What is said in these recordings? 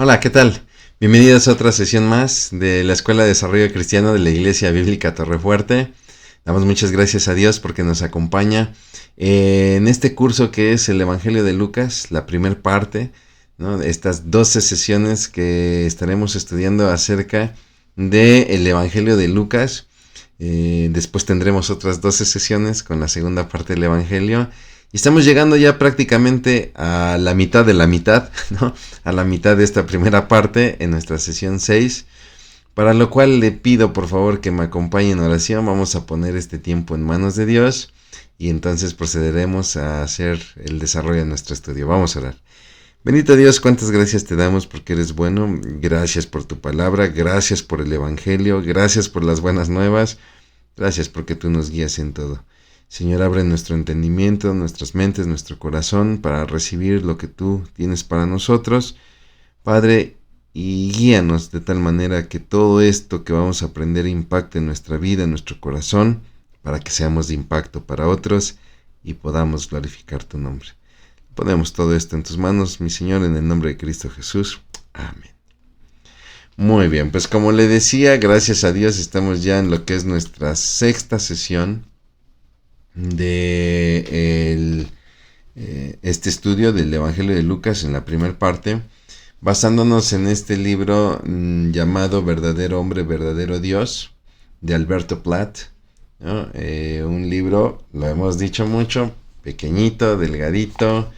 Hola, ¿qué tal? Bienvenidos a otra sesión más de la Escuela de Desarrollo Cristiano de la Iglesia Bíblica Torrefuerte. Damos muchas gracias a Dios porque nos acompaña en este curso que es el Evangelio de Lucas, la primera parte, ¿no? Estas 12 sesiones que estaremos estudiando acerca del Evangelio de Lucas. Después tendremos otras 12 sesiones con la segunda parte del Evangelio. Y estamos llegando ya prácticamente a la mitad de la mitad, ¿no? A la mitad de esta primera parte en nuestra sesión 6. Para lo cual le pido por favor que me acompañe en oración. Vamos a poner este tiempo en manos de Dios. Y entonces procederemos a hacer el desarrollo de nuestro estudio. Vamos a orar. Bendito Dios, cuántas gracias te damos porque eres bueno. Gracias por tu palabra. Gracias por el Evangelio. Gracias por las buenas nuevas. Gracias porque tú nos guías en todo. Señor, abre nuestro entendimiento, nuestras mentes, nuestro corazón para recibir lo que tú tienes para nosotros, Padre, y guíanos de tal manera que todo esto que vamos a aprender impacte en nuestra vida, en nuestro corazón, para que seamos de impacto para otros y podamos glorificar tu nombre. Ponemos todo esto en tus manos, mi Señor, en el nombre de Cristo Jesús. Amén. Muy bien, pues como le decía, gracias a Dios estamos ya en lo que es nuestra sexta sesión de este estudio del Evangelio de Lucas en la primera parte, basándonos en este libro llamado Verdadero Hombre, Verdadero Dios, de Alberto Platt, ¿no? Un libro, lo hemos dicho mucho, pequeñito, delgadito,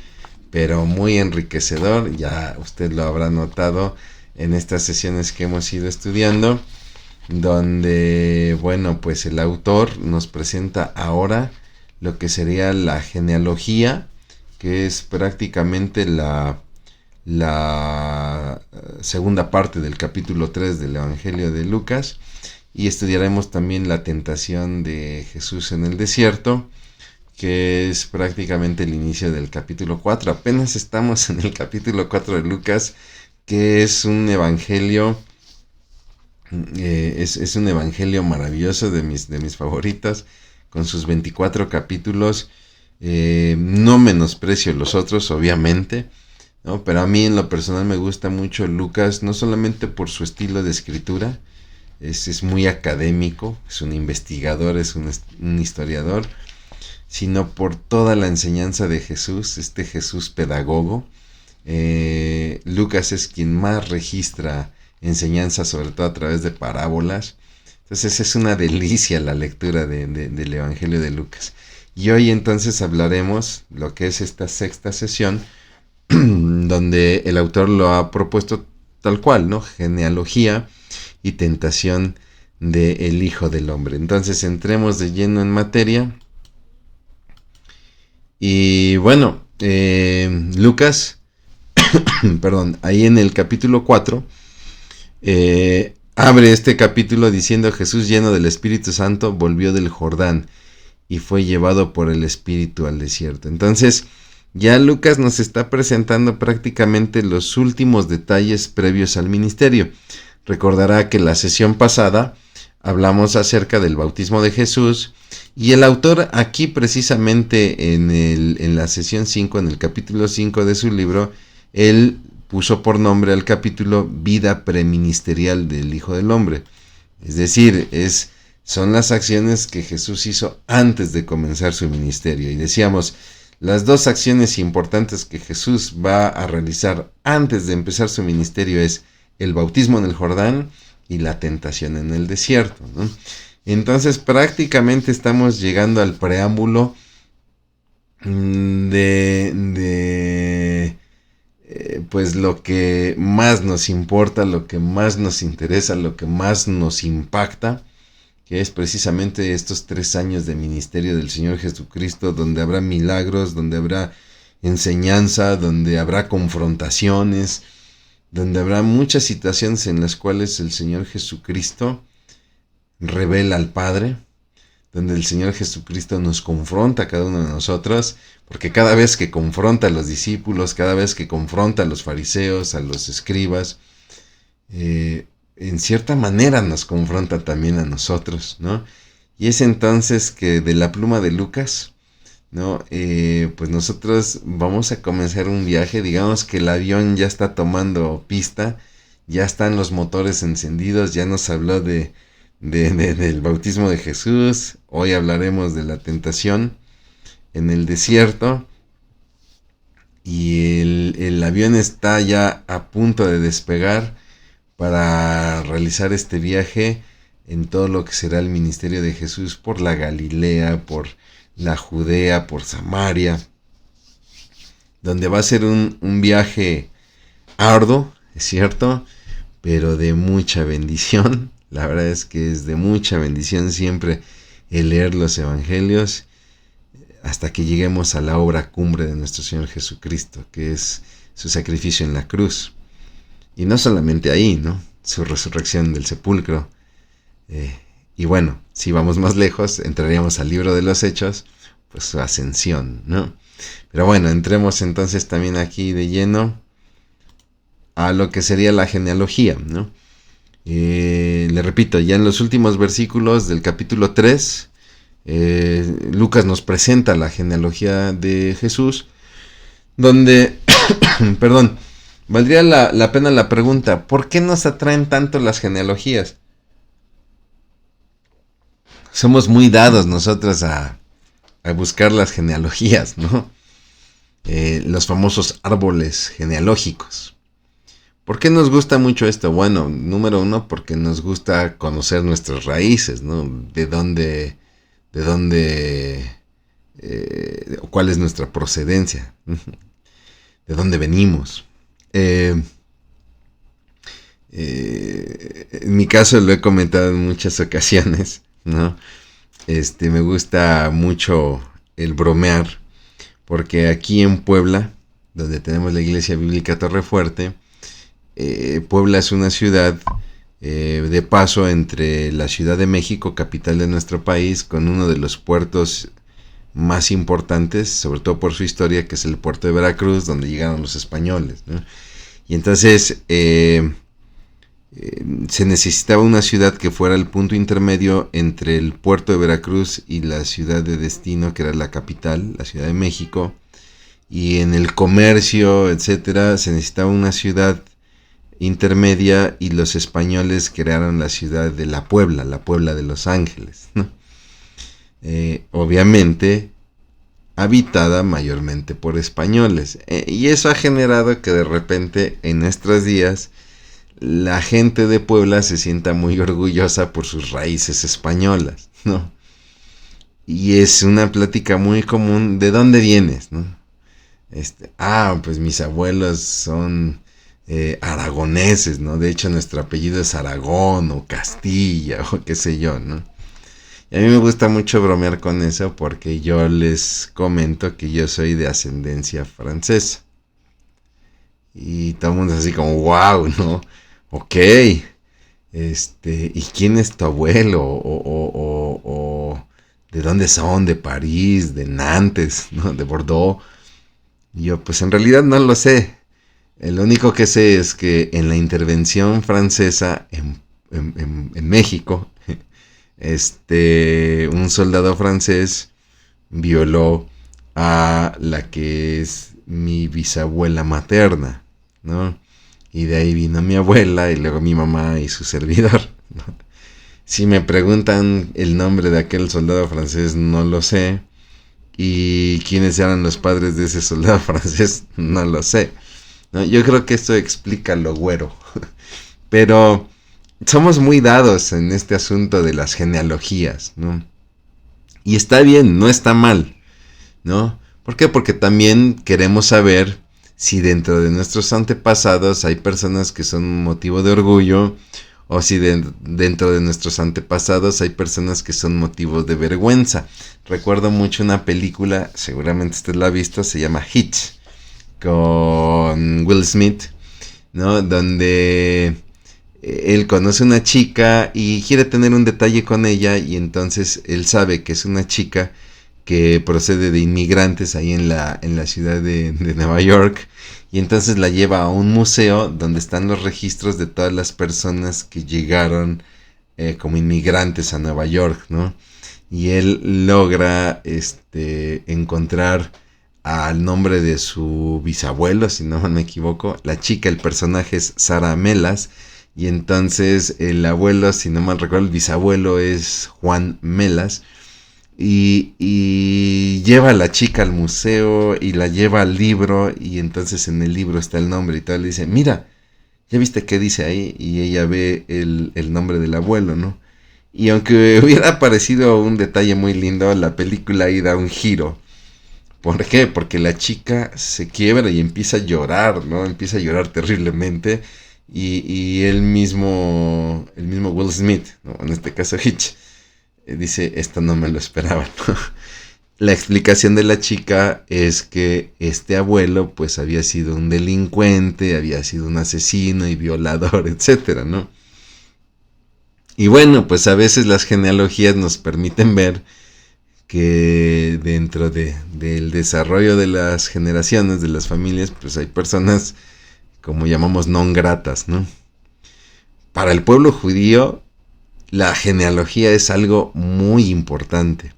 pero muy enriquecedor. Ya usted lo habrá notado en estas sesiones que hemos ido estudiando, donde, bueno, pues el autor nos presenta ahora lo que sería la genealogía, que es prácticamente la segunda parte del capítulo 3 del Evangelio de Lucas, y estudiaremos también la tentación de Jesús en el desierto, que es prácticamente el inicio del capítulo 4. Apenas estamos en el capítulo 4 de Lucas, que es un evangelio, es un evangelio maravilloso, de mis favoritas, con sus 24 capítulos. No menosprecio los otros, obviamente, ¿no? Pero a mí en lo personal me gusta mucho Lucas, no solamente por su estilo de escritura, es muy académico, es un investigador, es un historiador, sino por toda la enseñanza de Jesús, este Jesús pedagogo. Lucas es quien más registra enseñanza, sobre todo a través de parábolas. Entonces es una delicia la lectura del Evangelio de Lucas. Y hoy entonces hablaremos lo que es esta sexta sesión, donde el autor lo ha propuesto tal cual, ¿no? Genealogía y tentación del Hijo del Hombre. Entonces entremos de lleno en materia. Y bueno, Lucas, perdón, ahí en el capítulo 4, abre este capítulo diciendo: Jesús, lleno del Espíritu Santo, volvió del Jordán y fue llevado por el Espíritu al desierto. Entonces, ya Lucas nos está presentando prácticamente los últimos detalles previos al ministerio. Recordará que la sesión pasada hablamos acerca del bautismo de Jesús, y el autor aquí precisamente en la sesión 5, en el capítulo 5 de su libro, él puso por nombre al capítulo Vida preministerial del Hijo del Hombre. Es decir, son las acciones que Jesús hizo antes de comenzar su ministerio. Y decíamos, las dos acciones importantes que Jesús va a realizar antes de empezar su ministerio es el bautismo en el Jordán y la tentación en el desierto, ¿no? Entonces prácticamente estamos llegando al preámbulo pues lo que más nos importa, lo que más nos interesa, lo que más nos impacta, que es precisamente estos 3 años de ministerio del Señor Jesucristo, donde habrá milagros, donde habrá enseñanza, donde habrá confrontaciones, donde habrá muchas situaciones en las cuales el Señor Jesucristo revela al Padre, donde el Señor Jesucristo nos confronta a cada uno de nosotros, porque cada vez que confronta a los discípulos, cada vez que confronta a los fariseos, a los escribas, en cierta manera nos confronta también a nosotros, ¿no? Y es entonces que de la pluma de Lucas ¿no? Pues nosotros vamos a comenzar un viaje, digamos que el avión ya está tomando pista, ya están los motores encendidos, ya nos habló del bautismo de Jesús, hoy hablaremos de la tentación en el desierto y el avión está ya a punto de despegar para realizar este viaje en todo lo que será el ministerio de Jesús por la Galilea, por la Judea, por Samaria, donde va a ser un viaje arduo, es cierto, pero de mucha bendición. La verdad es que es de mucha bendición siempre el leer los evangelios hasta que lleguemos a la obra cumbre de nuestro Señor Jesucristo, que es su sacrificio en la cruz. Y no solamente ahí, ¿no? Su resurrección del sepulcro. Y bueno, si vamos más lejos, entraríamos al libro de los Hechos, pues su ascensión, ¿no? Pero bueno, entremos entonces también aquí de lleno a lo que sería la genealogía, ¿no? Le repito, ya en los últimos versículos del capítulo 3, Lucas nos presenta la genealogía de Jesús, donde, perdón, valdría la pena la pregunta, ¿por qué nos atraen tanto las genealogías? Somos muy dados nosotros a buscar las genealogías, ¿no? Los famosos árboles genealógicos. ¿Por qué nos gusta mucho esto? Bueno, número uno, porque nos gusta conocer nuestras raíces, ¿no? Cuál es nuestra procedencia, de dónde venimos. En mi caso lo he comentado en muchas ocasiones, ¿no? Me gusta mucho el bromear, porque aquí en Puebla, donde tenemos la Iglesia Bíblica Torrefuerte, Puebla es una ciudad de paso entre la Ciudad de México, capital de nuestro país, con uno de los puertos más importantes, sobre todo por su historia, que es el puerto de Veracruz, donde llegaron los españoles, ¿no? Y entonces se necesitaba una ciudad que fuera el punto intermedio entre el puerto de Veracruz y la ciudad de destino, que era la capital, la Ciudad de México. Y en el comercio, etcétera, se necesitaba una ciudad intermedia, y los españoles crearon la ciudad de la Puebla de Los Ángeles, ¿no? Obviamente habitada mayormente por españoles, y eso ha generado que de repente en nuestros días la gente de Puebla se sienta muy orgullosa por sus raíces españolas, ¿no? Y es una plática muy común: ¿de dónde vienes?, ¿no? Pues mis abuelos son aragoneses, ¿no? De hecho, nuestro apellido es Aragón o Castilla o qué sé yo, ¿no? Y a mí me gusta mucho bromear con eso, porque yo les comento que yo soy de ascendencia francesa. Y todo el mundo es así como, wow, ¿no? Ok. ¿Y quién es tu abuelo? O ¿de dónde son? ¿De París? ¿De Nantes? ¿No? ¿De Bordeaux? Y yo, pues en realidad no lo sé. Lo único que sé es que en la intervención francesa en México, un soldado francés violó a la que es mi bisabuela materna, ¿no? Y de ahí vino mi abuela y luego mi mamá y su servidor, ¿no? Si me preguntan el nombre de aquel soldado francés, no lo sé. Y quiénes eran los padres de ese soldado francés, no lo sé, ¿no? Yo creo que esto explica lo güero. Pero somos muy dados en este asunto de las genealogías, ¿no? Y está bien, no está mal, ¿no? ¿Por qué? Porque también queremos saber si dentro de nuestros antepasados hay personas que son motivo de orgullo, o si dentro de nuestros antepasados hay personas que son motivo de vergüenza. Recuerdo mucho una película, seguramente usted la ha visto, se llama Hitch, con Will Smith, ¿no? Donde él conoce una chica y quiere tener un detalle con ella, y entonces él sabe que es una chica que procede de inmigrantes ahí en la ciudad de Nueva York, y entonces la lleva a un museo donde están los registros de todas las personas que llegaron como inmigrantes a Nueva York, ¿no? y él logra encontrar al nombre de su bisabuelo, si no me equivoco. La chica, el personaje es Sara Melas, y entonces el abuelo, si no mal recuerdo, el bisabuelo es Juan Melas. Y lleva a la chica al museo y la lleva al libro, y entonces en el libro está el nombre y tal. Le dice, mira, ¿ya viste qué dice ahí? Y ella ve el nombre del abuelo, ¿no? Y aunque hubiera parecido un detalle muy lindo, la película ahí da un giro. ¿Por qué? Porque la chica se quiebra y empieza a llorar, ¿no? Empieza a llorar terriblemente. Y el mismo Will Smith, ¿no? En este caso Hitch, dice, esto no me lo esperaba, ¿no? La explicación de la chica es que este abuelo pues había sido un delincuente, había sido un asesino y violador, etcétera, ¿no? Y bueno, pues a veces las genealogías nos permiten ver que dentro del desarrollo de las generaciones, de las familias, pues hay personas como llamamos non gratas, ¿no? Para el pueblo judío, la genealogía es algo muy importante.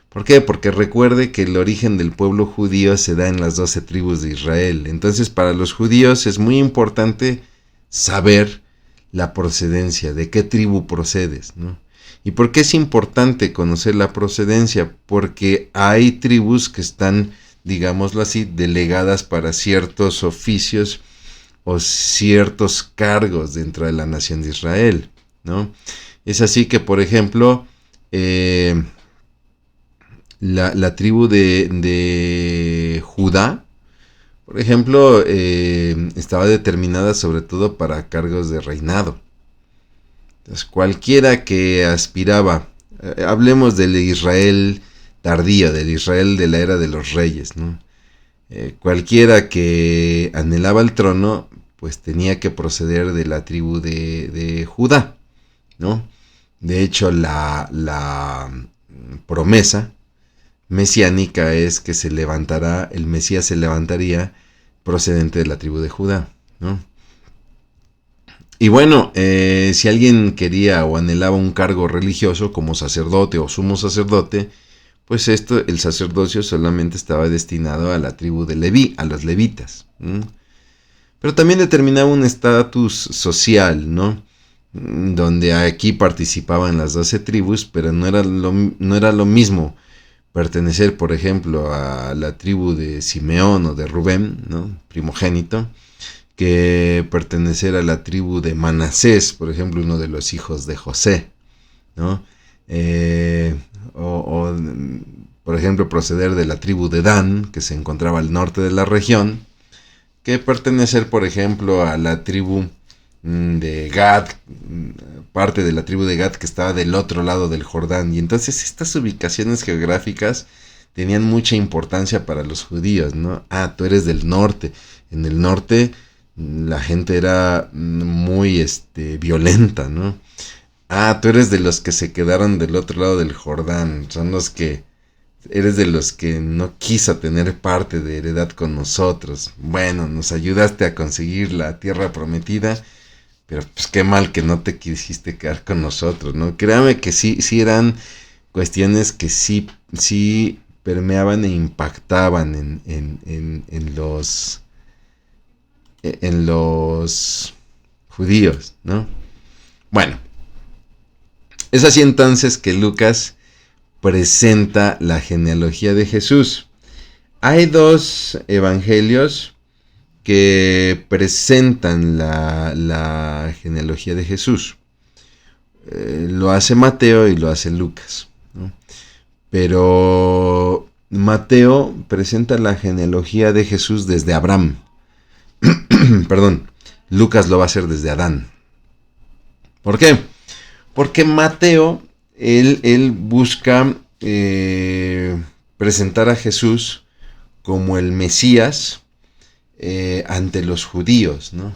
¿Por qué? Porque recuerde que el origen del pueblo judío se da en las 12 tribus de Israel. Entonces, para los judíos es muy importante saber la procedencia, de qué tribu procedes, ¿no? ¿Y por qué es importante conocer la procedencia? Porque hay tribus que están, digámoslo así, delegadas para ciertos oficios o ciertos cargos dentro de la nación de Israel, ¿no? Es así que, por ejemplo, la tribu de Judá, por ejemplo, estaba determinada sobre todo para cargos de reinado. Entonces, cualquiera que aspiraba, hablemos del Israel tardío, del Israel de la era de los reyes, ¿no? Cualquiera que anhelaba el trono, pues tenía que proceder de la tribu de Judá, ¿no? De hecho, la promesa mesiánica es que el Mesías se levantaría procedente de la tribu de Judá, ¿no? Y bueno, si alguien quería o anhelaba un cargo religioso como sacerdote o sumo sacerdote, pues el sacerdocio solamente estaba destinado a la tribu de Leví, a los levitas. Pero también determinaba un estatus social, ¿no? Donde aquí participaban las 12 tribus, pero no era lo mismo pertenecer, por ejemplo, a la tribu de Simeón o de Rubén, ¿no? Primogénito, que pertenecer a la tribu de Manasés, por ejemplo, uno de los hijos de José, ¿no? Por ejemplo, proceder de la tribu de Dan, que se encontraba al norte de la región, que pertenecer, por ejemplo, a la tribu de Gad, parte de la tribu de Gad que estaba del otro lado del Jordán. Y entonces estas ubicaciones geográficas tenían mucha importancia para los judíos, ¿no? Ah, tú eres del norte. En el norte la gente era muy violenta, ¿no? Ah, tú eres de los que se quedaron del otro lado del Jordán. Eres de los que no quiso tener parte de heredad con nosotros. Bueno, nos ayudaste a conseguir la tierra prometida, pero pues qué mal que no te quisiste quedar con nosotros, ¿no? Créame que sí eran cuestiones que sí permeaban e impactaban en los judíos, ¿no? Bueno, es así entonces que Lucas presenta la genealogía de Jesús. Hay dos evangelios que presentan la genealogía de Jesús. Lo hace Mateo y lo hace Lucas, ¿no? Pero Mateo presenta la genealogía de Jesús desde Abraham. Perdón, Lucas lo va a hacer desde Adán. ¿Por qué? Porque Mateo, él busca presentar a Jesús como el Mesías ante los judíos, ¿no?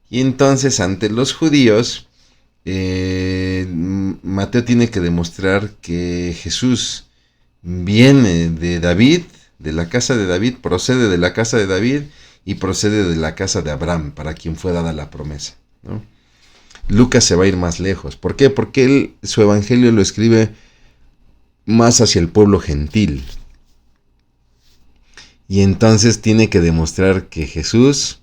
Y entonces ante los judíos, Mateo tiene que demostrar que Jesús viene de David, de la casa de David, procede de la casa de David y procede de la casa de Abraham, para quien fue dada la promesa, ¿no? Lucas se va a ir más lejos. ¿Por qué? Porque su evangelio lo escribe más hacia el pueblo gentil. Y entonces tiene que demostrar que Jesús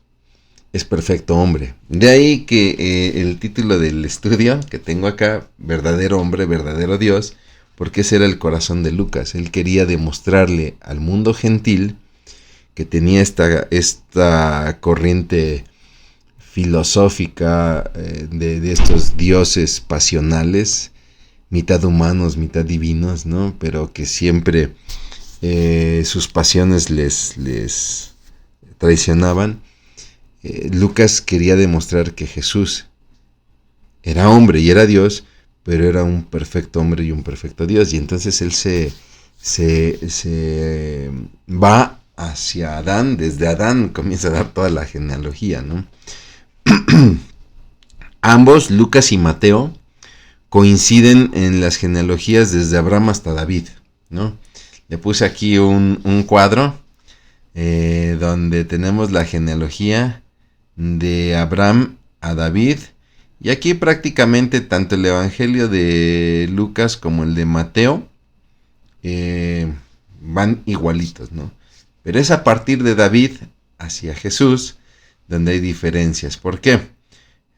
es perfecto hombre. De ahí que el título del estudio que tengo acá, verdadero hombre, verdadero Dios, porque ese era el corazón de Lucas. Él quería demostrarle al mundo gentil que tenía esta corriente filosófica de estos dioses pasionales, mitad humanos, mitad divinos, ¿no? Pero que siempre sus pasiones les traicionaban. Lucas quería demostrar que Jesús era hombre y era Dios, pero era un perfecto hombre y un perfecto Dios. Y entonces él se va hacia Adán. Desde Adán comienza a dar toda la genealogía, ¿no? Ambos, Lucas y Mateo, coinciden en las genealogías desde Abraham hasta David, ¿no? Le puse aquí un cuadro donde tenemos la genealogía de Abraham a David. Y aquí prácticamente tanto el evangelio de Lucas como el de Mateo van igualitos, ¿no? Pero es a partir de David hacia Jesús donde hay diferencias. ¿Por qué?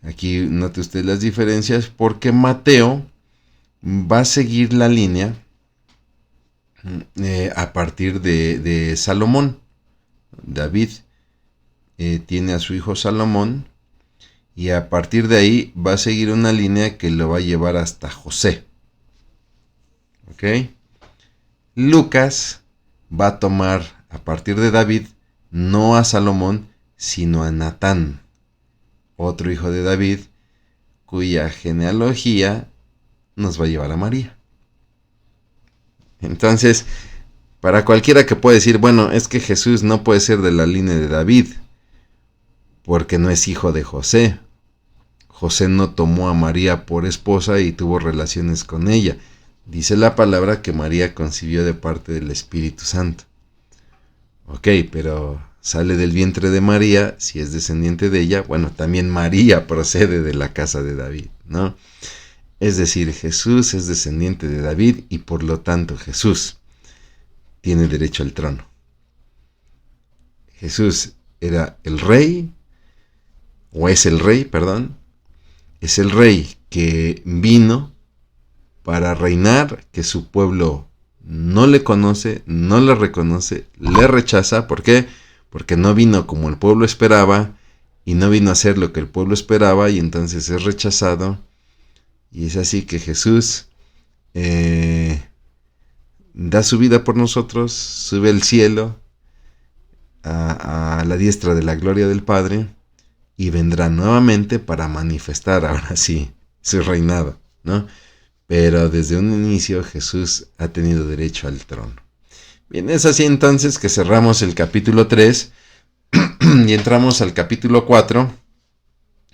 Aquí note usted las diferencias, porque Mateo va a seguir la línea a partir de Salomón. David tiene a su hijo Salomón, y a partir de ahí va a seguir una línea que lo va a llevar hasta José. ¿Ok? Lucas va a tomar a partir de David no a Salomón, sino a Natán, otro hijo de David, cuya genealogía nos va a llevar a María. Entonces, para cualquiera que pueda decir, bueno, es que Jesús no puede ser de la línea de David, porque no es hijo de José. José no tomó a María por esposa y tuvo relaciones con ella. Dice la palabra que María concibió de parte del Espíritu Santo. Ok, pero sale del vientre de María, si es descendiente de ella, bueno, también María procede de la casa de David, ¿no? Es decir, Jesús es descendiente de David y por lo tanto Jesús tiene derecho al trono. Jesús era el rey, o es el rey, perdón, es el rey que vino para reinar, que su pueblo no le conoce, no le reconoce, le rechaza. ¿Por qué? Porque no vino como el pueblo esperaba y no vino a hacer lo que el pueblo esperaba y entonces es rechazado. Y es así que Jesús da su vida por nosotros, sube al cielo, a la diestra de la gloria del Padre, y vendrá nuevamente para manifestar ahora sí su reinado, ¿no? Pero desde un inicio Jesús ha tenido derecho al trono. Bien, es así entonces que cerramos el capítulo 3 y entramos al capítulo 4,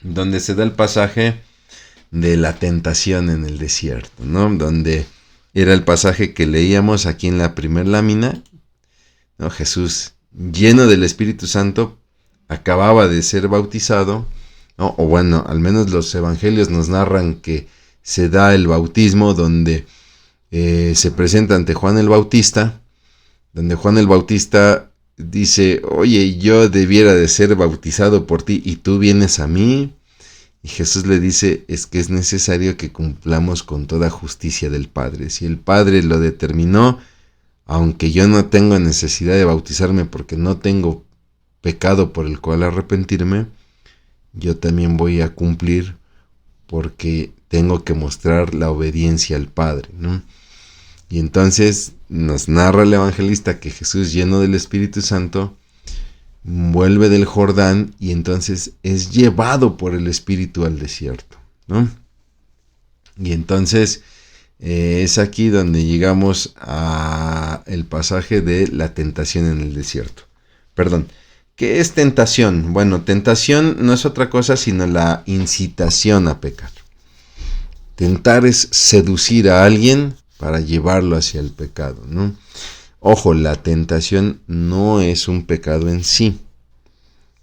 donde se da el pasaje de la tentación en el desierto, ¿no? Donde era el pasaje que leíamos aquí en la primera lámina, ¿no? Jesús, lleno del Espíritu Santo, acababa de ser bautizado, ¿no? O bueno, al menos los evangelios nos narran que se da el bautismo donde se presenta ante Juan el Bautista, donde Juan el Bautista dice, oye, yo debiera de ser bautizado por ti y tú vienes a mí. Y Jesús le dice, es que es necesario que cumplamos con toda justicia del Padre. Si el Padre lo determinó, aunque yo no tengo necesidad de bautizarme porque no tengo pecado por el cual arrepentirme, yo también voy a cumplir porque tengo que mostrar la obediencia al Padre, ¿no? Y entonces nos narra el evangelista que Jesús, lleno del Espíritu Santo, vuelve del Jordán y entonces es llevado por el Espíritu al desierto, ¿no? Y entonces es aquí donde llegamos a el pasaje de la tentación en el desierto. Perdón, ¿qué es tentación? Bueno, tentación no es otra cosa sino la incitación a pecar. Tentar es seducir a alguien para llevarlo hacia el pecado, ¿no? Ojo, la tentación no es un pecado en sí,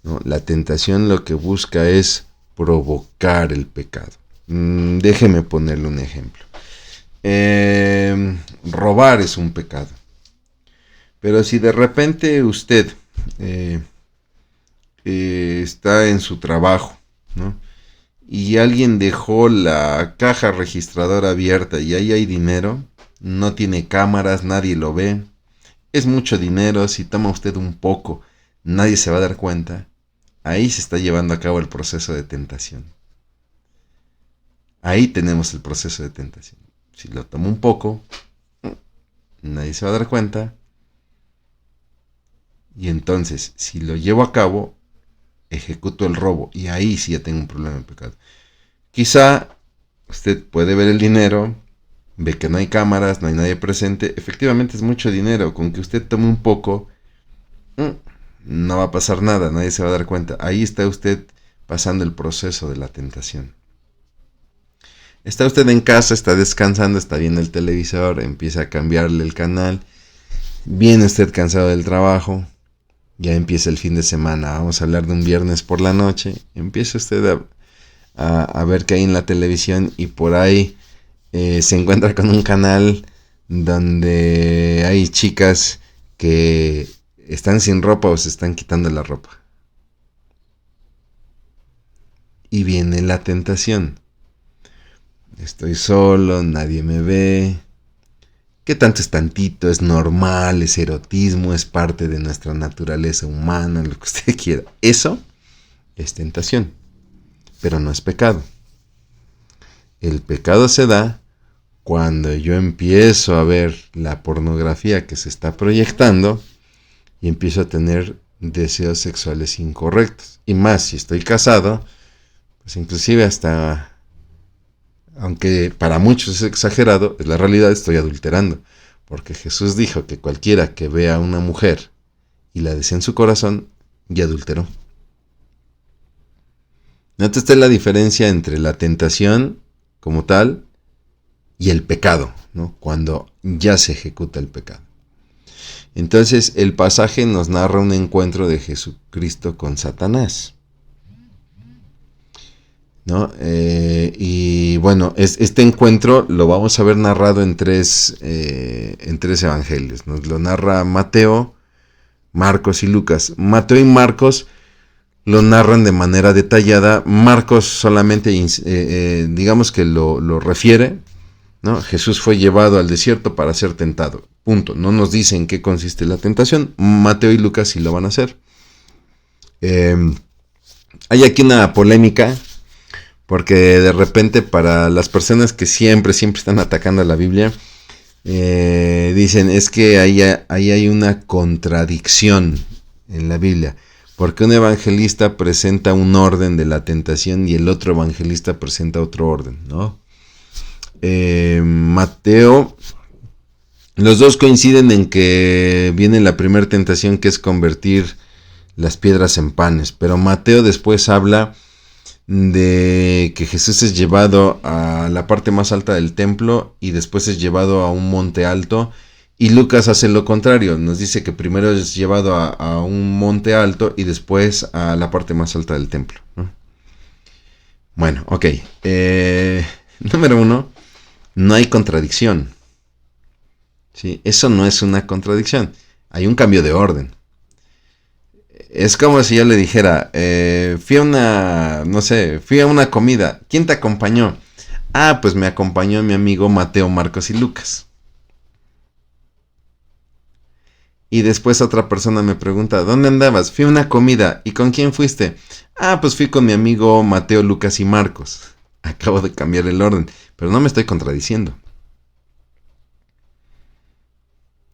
¿no? La tentación lo que busca es provocar el pecado. Déjeme ponerle un ejemplo. robar es un pecado. Pero si de repente usted está en su trabajo, ¿no? Y alguien dejó la caja registradora abierta y ahí hay dinero, no tiene cámaras, nadie lo ve, es mucho dinero, si toma usted un poco, nadie se va a dar cuenta, ahí se está llevando a cabo el proceso de tentación. Ahí tenemos el proceso de tentación. Si lo tomo un poco, nadie se va a dar cuenta. Y entonces, si lo llevo a cabo, ejecuto el robo. Y ahí sí ya tengo un problema de pecado. Quizá usted puede ver el dinero, ve que no hay cámaras, no hay nadie presente. Efectivamente es mucho dinero. Con que usted tome un poco, no va a pasar nada, nadie se va a dar cuenta. Ahí está usted pasando el proceso de la tentación. Está usted en casa, está descansando, está viendo el televisor, empieza a cambiarle el canal. Viene usted cansado del trabajo, ya empieza el fin de semana. Vamos a hablar de un viernes por la noche. Empieza usted a ver qué hay en la televisión y por ahí se encuentra con un canal donde hay chicas que están sin ropa o se están quitando la ropa. Y viene la tentación. Estoy solo, nadie me ve. ¿Qué tanto es tantito? ¿Es normal? ¿Es erotismo? ¿Es parte de nuestra naturaleza humana? Lo que usted quiera. Eso es tentación, pero no es pecado. El pecado se da cuando yo empiezo a ver la pornografía que se está proyectando y empiezo a tener deseos sexuales incorrectos. Y más si estoy casado, pues inclusive hasta... Aunque para muchos es exagerado, es la realidad, estoy adulterando. Porque Jesús dijo que cualquiera que vea a una mujer y la desee en su corazón, ya adulteró. Nota usted la diferencia entre la tentación como tal y el pecado, ¿no? Cuando ya se ejecuta el pecado. Entonces el pasaje nos narra un encuentro de Jesucristo con Satanás, ¿no? Y bueno, este encuentro lo vamos a ver narrado en tres evangelios. Nos lo narra Mateo, Marcos y Lucas. Mateo y Marcos lo narran de manera detallada. Marcos solamente, digamos que lo refiere, ¿no? Jesús fue llevado al desierto para ser tentado. Punto. No nos dice en qué consiste la tentación. Mateo y Lucas sí lo van a hacer. Hay aquí una polémica. Porque de repente para las personas que siempre están atacando a la Biblia, dicen es que ahí hay una contradicción en la Biblia. Porque un evangelista presenta un orden de la tentación y el otro evangelista presenta otro orden, ¿no? Mateo, los dos coinciden en que viene la primera tentación, que es convertir las piedras en panes. Pero Mateo después habla de que Jesús es llevado a la parte más alta del templo y después es llevado a un monte alto, y Lucas hace lo contrario, nos dice que primero es llevado a un monte alto y después a la parte más alta del templo, ¿no? Bueno, ok. Número 1, no hay contradicción, ¿sí? Eso no es una contradicción, hay un cambio de orden. Es como si yo le dijera, fui a una comida. ¿Quién te acompañó? Ah, pues me acompañó mi amigo Mateo, Marcos y Lucas. Y después otra persona me pregunta, ¿dónde andabas? Fui a una comida. ¿Y con quién fuiste? Ah, pues fui con mi amigo Mateo, Lucas y Marcos. Acabo de cambiar el orden, pero no me estoy contradiciendo.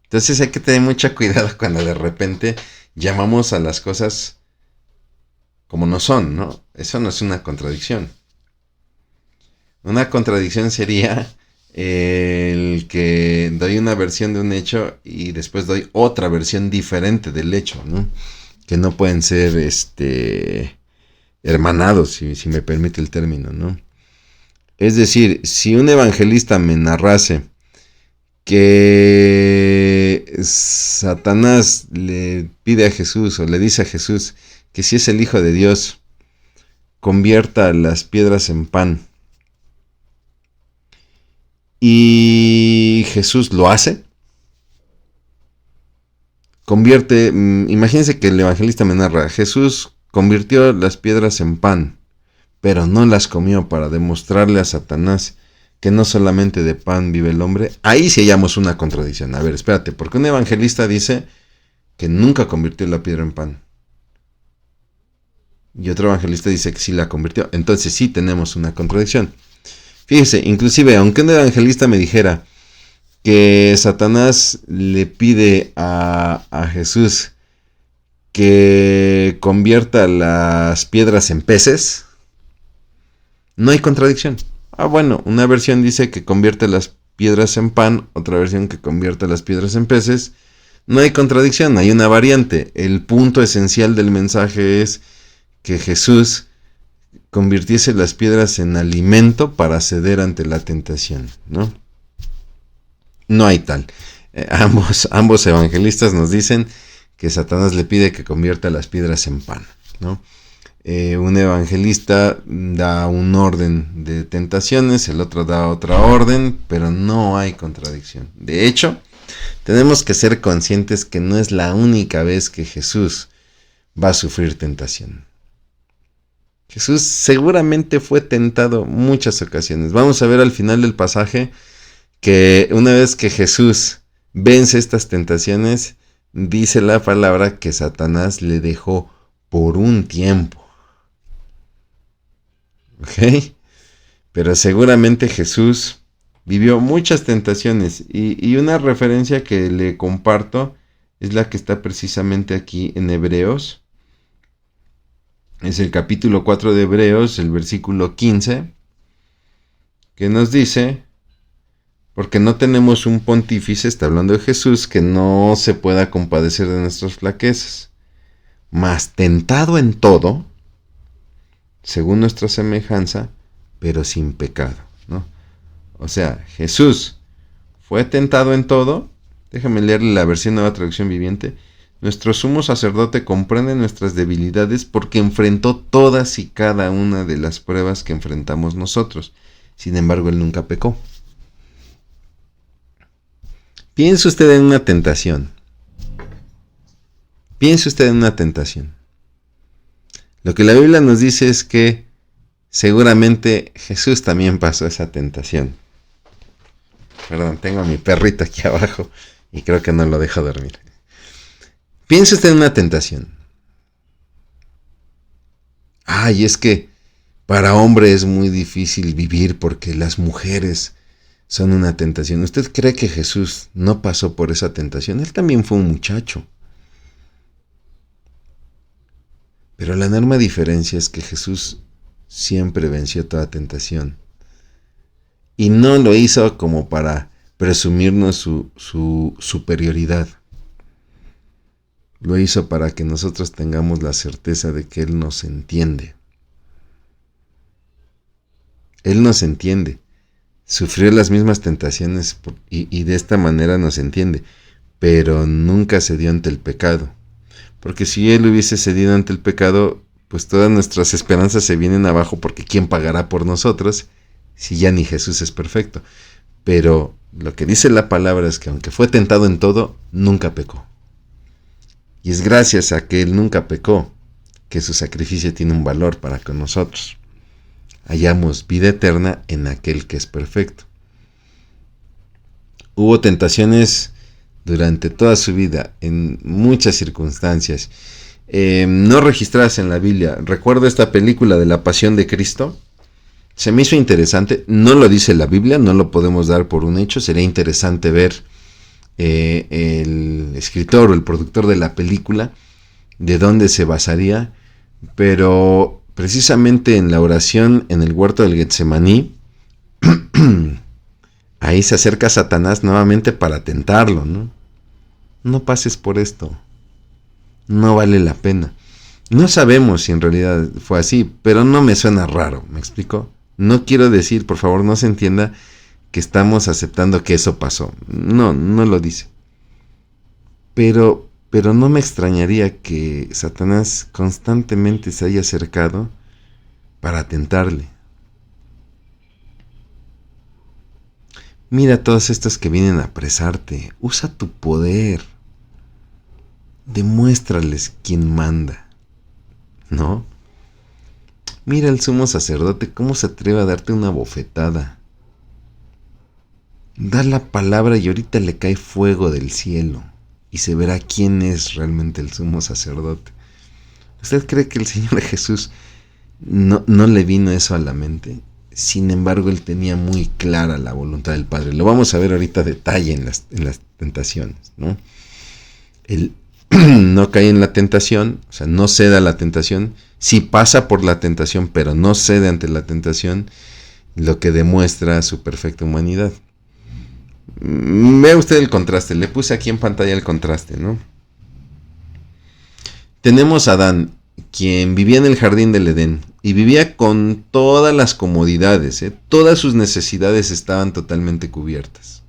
Entonces hay que tener mucho cuidado cuando de repente llamamos a las cosas como no son, ¿no? Eso no es una contradicción. Una contradicción sería el que doy una versión de un hecho y después doy otra versión diferente del hecho, ¿no? Que no pueden ser hermanados, si me permite el término, ¿no? Es decir, si un evangelista me narrase que Satanás le pide a Jesús o le dice a Jesús que si es el Hijo de Dios, convierta las piedras en pan, Y Jesús lo hace. Imagínense que el evangelista me narra, Jesús convirtió las piedras en pan, pero no las comió para demostrarle a Satanás que no solamente de pan vive el hombre. Ahí sí hallamos una contradicción. A ver, espérate, porque un evangelista dice que nunca convirtió la piedra en pan. Y otro evangelista dice que sí la convirtió. Entonces sí tenemos una contradicción. Fíjese, inclusive, aunque un evangelista me dijera que Satanás le pide a Jesús que convierta las piedras en peces, no hay contradicción. Bueno, una versión dice que convierte las piedras en pan, otra versión que convierte las piedras en peces. No hay contradicción, hay una variante. El punto esencial del mensaje es que Jesús convirtiese las piedras en alimento para ceder ante la tentación, ¿no? No hay tal. Ambos evangelistas nos dicen que Satanás le pide que convierta las piedras en pan, ¿no? Un evangelista da un orden de tentaciones, el otro da otra orden, pero no hay contradicción. De hecho, tenemos que ser conscientes que no es la única vez que Jesús va a sufrir tentación. Jesús seguramente fue tentado muchas ocasiones. Vamos a ver al final del pasaje que una vez que Jesús vence estas tentaciones, dice la palabra que Satanás le dejó por un tiempo. ¿Ok? Pero seguramente Jesús vivió muchas tentaciones y una referencia que le comparto es la que está precisamente aquí en Hebreos. Es el capítulo 4 de Hebreos, el versículo 15, que nos dice, porque no tenemos un pontífice, está hablando de Jesús, que no se pueda compadecer de nuestras flaquezas, mas tentado en todo, según nuestra semejanza, pero sin pecado, ¿no? O sea, Jesús fue tentado en todo. Déjame leerle la versión Nueva Traducción Viviente. Nuestro sumo sacerdote comprende nuestras debilidades porque enfrentó todas y cada una de las pruebas que enfrentamos nosotros. Sin embargo, él nunca pecó. Piense usted en una tentación. Piense usted en una tentación. Lo que la Biblia nos dice es que seguramente Jesús también pasó esa tentación. Perdón, tengo a mi perrito aquí abajo y creo que no lo dejo dormir. Piense usted en una tentación. Y es que para hombre es muy difícil vivir porque las mujeres son una tentación. ¿Usted cree que Jesús no pasó por esa tentación? Él también fue un muchacho. Pero la enorme diferencia es que Jesús siempre venció toda tentación. Y no lo hizo como para presumirnos su superioridad. Lo hizo para que nosotros tengamos la certeza de que Él nos entiende. Él nos entiende. Sufrió las mismas tentaciones y de esta manera nos entiende. Pero nunca cedió ante el pecado. Porque si Él hubiese cedido ante el pecado, pues todas nuestras esperanzas se vienen abajo porque ¿quién pagará por nosotros si ya ni Jesús es perfecto? Pero lo que dice la palabra es que aunque fue tentado en todo, nunca pecó. Y es gracias a que Él nunca pecó que su sacrificio tiene un valor para con nosotros. Hallamos vida eterna en aquel que es perfecto. Hubo tentaciones durante toda su vida, en muchas circunstancias, no registradas en la Biblia. Recuerdo esta película de La Pasión de Cristo. Se me hizo interesante, no lo dice la Biblia, no lo podemos dar por un hecho. Sería interesante ver el escritor o el productor de la película, de dónde se basaría, pero precisamente en la oración en el huerto del Getsemaní, ahí se acerca Satanás nuevamente para tentarlo, ¿no? No pases por esto, no vale la pena. No sabemos si en realidad fue así, pero no me suena raro, ¿me explico? No quiero decir, por favor, no se entienda que estamos aceptando que eso pasó. No lo dice. Pero no me extrañaría que Satanás constantemente se haya acercado para tentarle. Mira a todos estos que vienen a apresarte. Usa tu poder. Demuéstrales quién manda, ¿no? Mira al sumo sacerdote cómo se atreve a darte una bofetada. Da la palabra y ahorita le cae fuego del cielo y se verá quién es realmente el sumo sacerdote. ¿Usted cree que el Señor Jesús no le vino eso a la mente? Sin embargo, él tenía muy clara la voluntad del Padre. Lo vamos a ver ahorita a detalle en las tentaciones, ¿no? Él no cae en la tentación, o sea, no cede a la tentación. Sí pasa por la tentación, pero no cede ante la tentación, lo que demuestra su perfecta humanidad. Vea usted el contraste, le puse aquí en pantalla el contraste, ¿no? Tenemos a Adán, quien vivía en el jardín del Edén y vivía con todas las comodidades, todas sus necesidades estaban totalmente cubiertas.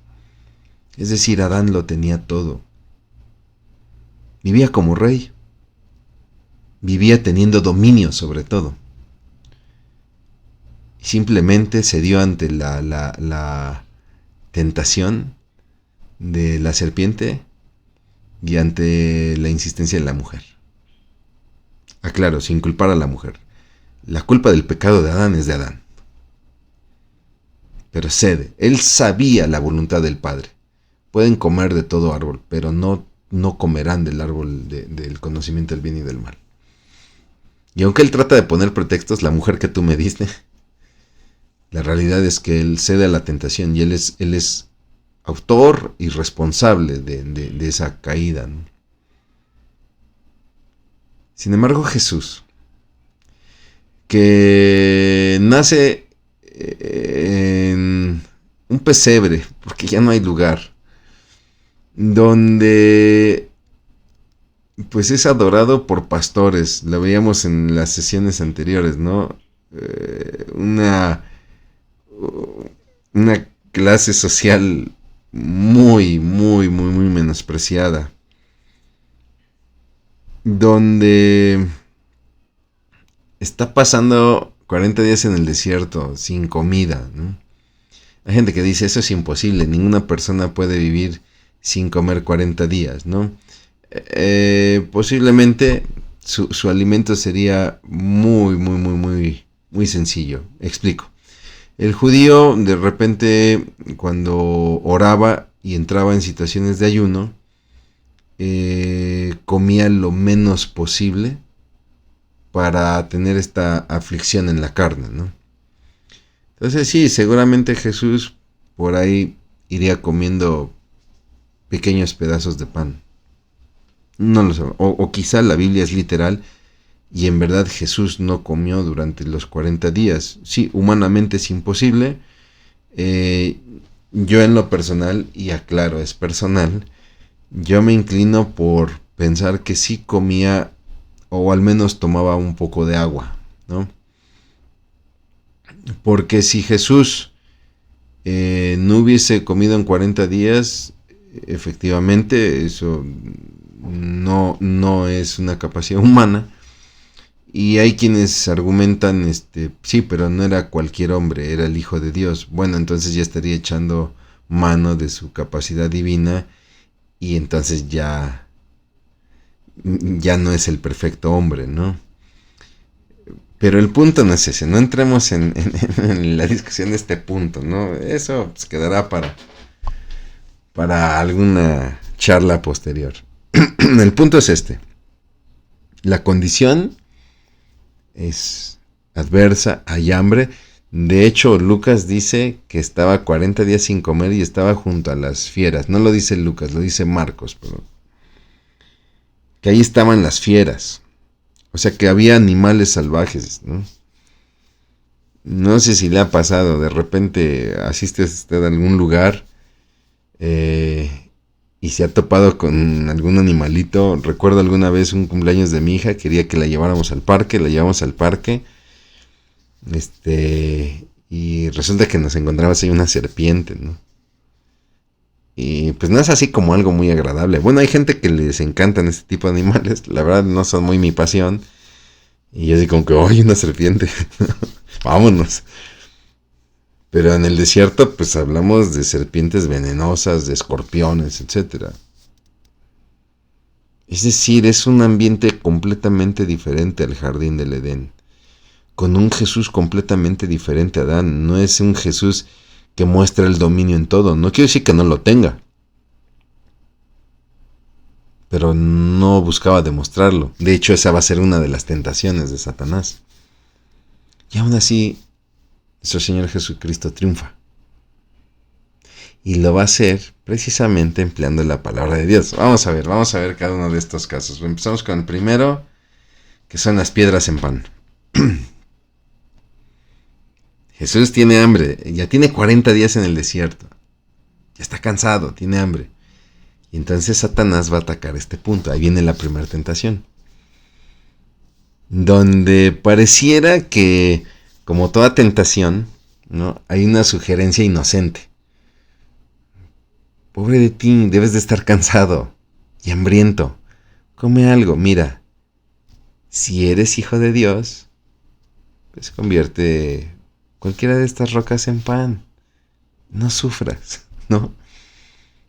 Es decir, Adán lo tenía todo. Vivía como rey, vivía teniendo dominio sobre todo. Simplemente cedió ante la tentación de la serpiente y ante la insistencia de la mujer. Aclaro, sin culpar a la mujer. La culpa del pecado de Adán es de Adán. Pero cede. Él sabía la voluntad del Padre. Pueden comer de todo árbol, pero no comerán del árbol del conocimiento del bien y del mal. Y aunque él trata de poner pretextos, la mujer que tú me diste, la realidad es que él cede a la tentación y él es autor y responsable de esa caída, ¿no? Sin embargo, Jesús, que nace en un pesebre, porque ya no hay lugar, donde pues es adorado por pastores, lo veíamos en las sesiones anteriores, ¿no? Una clase social muy menospreciada, donde está pasando 40 días en el desierto sin comida, ¿no? Hay gente que dice, eso es imposible, ninguna persona puede vivir sin comer 40 días, ¿no? Posiblemente su alimento sería muy sencillo. Explico. El judío de repente cuando oraba y entraba en situaciones de ayuno, comía lo menos posible para tener esta aflicción en la carne, ¿no? Entonces sí, seguramente Jesús por ahí iría comiendo pequeños pedazos de pan. No lo sé. O quizá la Biblia es literal y en verdad Jesús no comió durante los 40 días. Sí, humanamente es imposible. Yo en lo personal, y aclaro, es personal, yo me inclino por pensar que sí comía o al menos tomaba un poco de agua, ¿no? Porque si Jesús no hubiese comido en 40 días, efectivamente eso no es una capacidad humana. Y hay quienes argumentan, sí, pero no era cualquier hombre, era el Hijo de Dios. Bueno, entonces ya estaría echando mano de su capacidad divina y entonces ya no es el perfecto hombre, ¿no? Pero el punto no es ese, no entremos en la discusión de este punto, ¿no? Eso pues, quedará para alguna charla posterior. El punto es este. La condición es adversa, hay hambre. De hecho, Lucas dice que estaba 40 días sin comer y estaba junto a las fieras. No lo dice Lucas, lo dice Marcos, pero que ahí estaban las fieras. O sea que había animales salvajes, ¿no? No sé si le ha pasado, de repente asiste usted a algún lugar y se ha topado con algún animalito. Recuerdo alguna vez un cumpleaños de mi hija, quería que la lleváramos al parque, la llevamos al parque. Y resulta que nos encontramos ahí una serpiente, ¿no? Y pues no es así como algo muy agradable. Bueno, hay gente que les encantan este tipo de animales. La verdad no son muy mi pasión. Y yo digo como que, oye, una serpiente. Vámonos. Pero en el desierto, pues hablamos de serpientes venenosas, de escorpiones, etcétera. Es decir, es un ambiente completamente diferente al jardín del Edén, con un Jesús completamente diferente a Adán. No es un Jesús que muestra el dominio en todo. No quiero decir que no lo tenga, pero no buscaba demostrarlo. De hecho, esa va a ser una de las tentaciones de Satanás. Y aún así, nuestro Señor Jesucristo triunfa. Y lo va a hacer precisamente empleando la palabra de Dios. Vamos a ver cada uno de estos casos. Empezamos con el primero, que son las piedras en pan. Jesús tiene hambre, ya tiene 40 días en el desierto. Ya está cansado, tiene hambre. Y entonces Satanás va a atacar este punto. Ahí viene la primera tentación. Donde pareciera que, como toda tentación, ¿no?, hay una sugerencia inocente. Pobre de ti, debes de estar cansado y hambriento. Come algo, mira. Si eres hijo de Dios, pues convierte cualquiera de estas rocas en pan. No sufras, ¿no?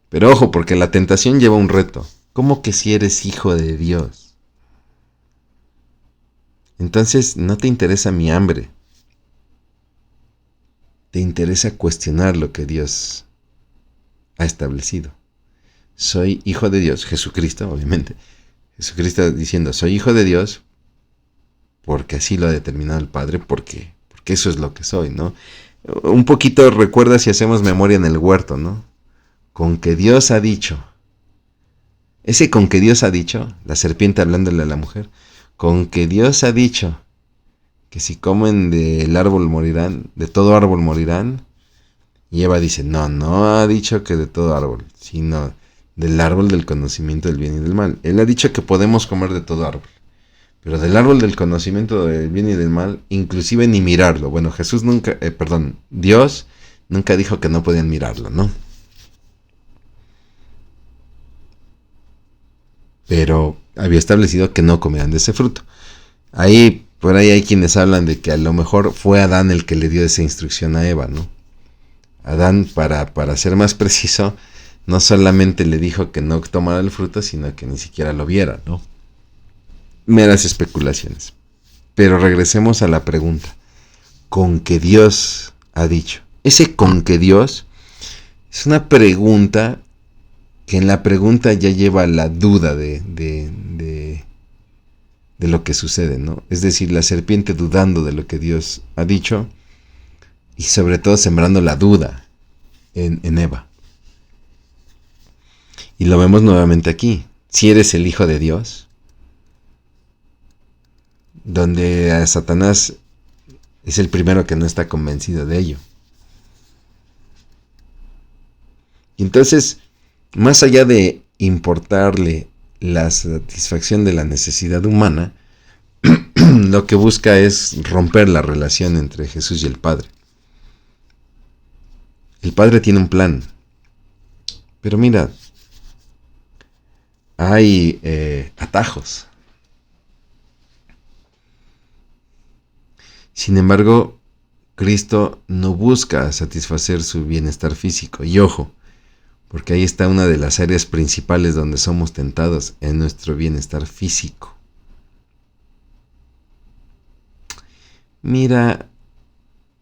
Pero ojo, porque la tentación lleva un reto. ¿Cómo que si eres hijo de Dios? Entonces no te interesa mi hambre. Te interesa cuestionar lo que Dios ha establecido. Soy hijo de Dios, Jesucristo, obviamente. Jesucristo diciendo, soy hijo de Dios porque así lo ha determinado el Padre, porque eso es lo que soy, ¿no? Un poquito recuerda si hacemos memoria en el huerto, ¿no? Con que Dios ha dicho. Ese con que Dios ha dicho, la serpiente hablándole a la mujer, con que Dios ha dicho que si comen del árbol morirán, de todo árbol morirán. Y Eva dice, no ha dicho que de todo árbol, sino del árbol del conocimiento del bien y del mal. Él ha dicho que podemos comer de todo árbol, pero del árbol del conocimiento del bien y del mal, inclusive ni mirarlo. Bueno, Dios nunca dijo que no podían mirarlo, ¿no? Pero había establecido que no comían de ese fruto. Por ahí hay quienes hablan de que a lo mejor fue Adán el que le dio esa instrucción a Eva, ¿no? Adán, para ser más preciso, no solamente le dijo que no tomara el fruto, sino que ni siquiera lo viera, ¿no? Meras especulaciones. Pero regresemos a la pregunta. ¿Con qué Dios ha dicho? Ese con qué Dios es una pregunta que en la pregunta ya lleva la duda de lo que sucede, ¿no? Es decir, la serpiente dudando de lo que Dios ha dicho y sobre todo sembrando la duda en Eva. Y lo vemos nuevamente aquí. Si eres el Hijo de Dios, donde a Satanás es el primero que no está convencido de ello. Y entonces, más allá de importarle la satisfacción de la necesidad humana, lo que busca es romper la relación entre Jesús y el Padre. El Padre tiene un plan, pero mira, hay atajos. Sin embargo, Cristo no busca satisfacer su bienestar físico. Y ojo, porque ahí está una de las áreas principales donde somos tentados, en nuestro bienestar físico. Mira,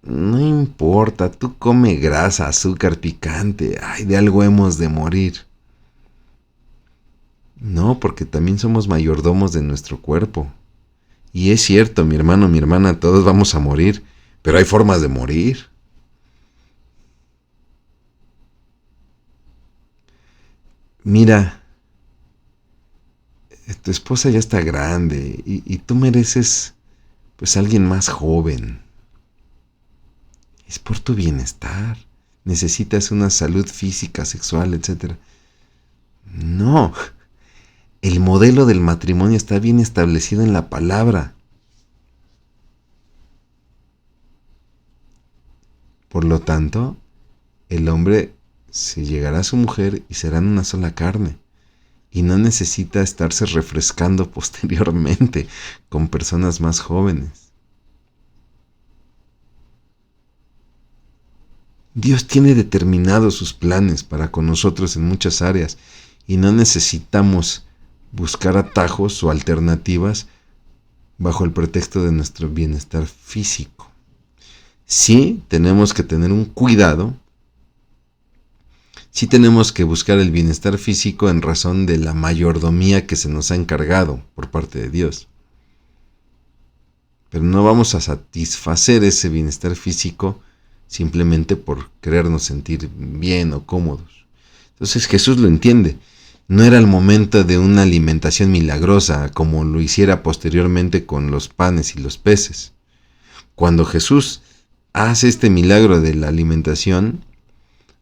no importa, tú come grasa, azúcar, picante, ay, de algo hemos de morir. No, porque también somos mayordomos de nuestro cuerpo. Y es cierto, mi hermano, mi hermana, todos vamos a morir, pero hay formas de morir. Mira, tu esposa ya está grande y tú mereces, pues, alguien más joven. Es por tu bienestar. Necesitas una salud física, sexual, etc. No. El modelo del matrimonio está bien establecido en la palabra. Por lo tanto, el hombre se llegará a su mujer y serán una sola carne. Y no necesita estarse refrescando posteriormente con personas más jóvenes. Dios tiene determinados sus planes para con nosotros en muchas áreas y no necesitamos buscar atajos o alternativas bajo el pretexto de nuestro bienestar físico. Sí tenemos que tener un cuidado, sí tenemos que buscar el bienestar físico en razón de la mayordomía que se nos ha encargado por parte de Dios. Pero no vamos a satisfacer ese bienestar físico simplemente por querernos sentir bien o cómodos. Entonces Jesús lo entiende. No era el momento de una alimentación milagrosa como lo hiciera posteriormente con los panes y los peces. Cuando Jesús hace este milagro de la alimentación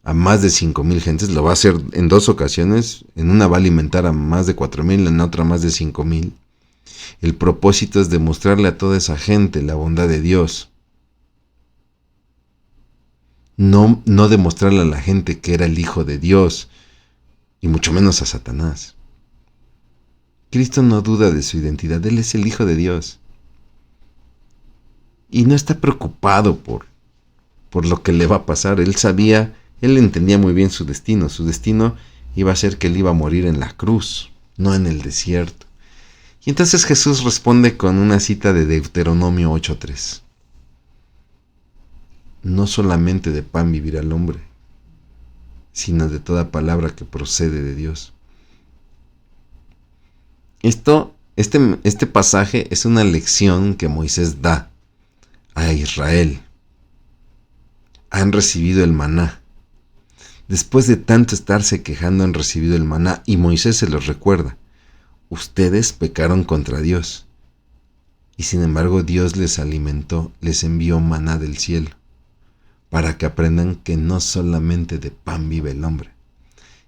a más de 5,000 gentes, lo va a hacer en 2 ocasiones. En una va a alimentar a más de 4,000, en otra más de 5,000. El propósito es demostrarle a toda esa gente la bondad de Dios. No demostrarle a la gente que era el Hijo de Dios, y mucho menos a Satanás. Cristo no duda de su identidad, Él es el Hijo de Dios. Y no está preocupado por lo que le va a pasar. Él entendía muy bien su destino. Su destino iba a ser que Él iba a morir en la cruz, no en el desierto. Y entonces Jesús responde con una cita de Deuteronomio 8:3. No solamente de pan vivirá el hombre, sino de toda palabra que procede de Dios. Este pasaje es una lección que Moisés da a Israel. Han recibido el maná. Después de tanto estarse quejando, han recibido el maná y Moisés se los recuerda. Ustedes pecaron contra Dios. Y sin embargo Dios les alimentó, les envió maná del cielo, para que aprendan que no solamente de pan vive el hombre,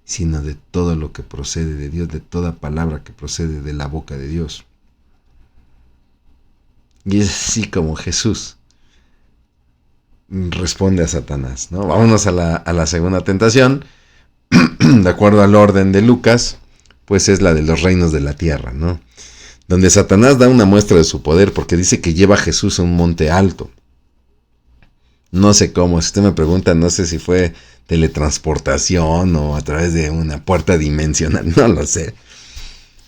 sino de todo lo que procede de Dios, de toda palabra que procede de la boca de Dios. Y es así como Jesús responde a Satanás, ¿no? Vámonos a la segunda tentación. De acuerdo al orden de Lucas, pues es la de los reinos de la tierra, ¿no? Donde Satanás da una muestra de su poder porque dice que lleva a Jesús a un monte alto. No sé cómo, si usted me pregunta, no sé si fue teletransportación o a través de una puerta dimensional, no lo sé,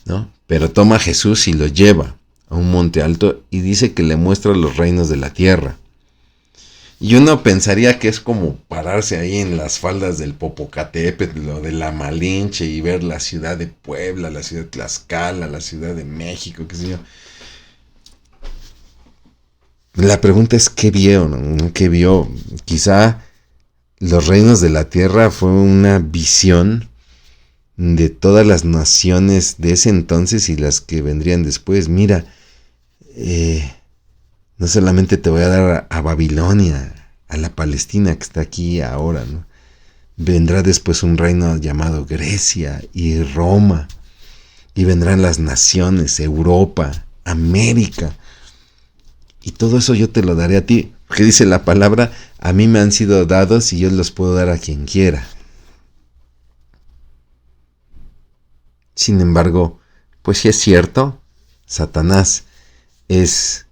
¿no? Pero toma a Jesús y lo lleva a un monte alto y dice que le muestra los reinos de la tierra. Y uno pensaría que es como pararse ahí en las faldas del Popocatépetl o de la Malinche y ver la ciudad de Puebla, la ciudad de Tlaxcala, la ciudad de México, qué sé yo. La pregunta es ¿qué vio? ¿No? ¿Qué vio? Quizá los reinos de la tierra fue una visión de todas las naciones de ese entonces y las que vendrían después. Mira, no solamente te voy a dar a Babilonia, a la Palestina que está aquí ahora, ¿no? Vendrá después un reino llamado Grecia y Roma, y vendrán las naciones, Europa, América, y todo eso yo te lo daré a ti, porque dice la palabra, a mí me han sido dados y yo los puedo dar a quien quiera. Sin embargo, pues sí es cierto, Satanás es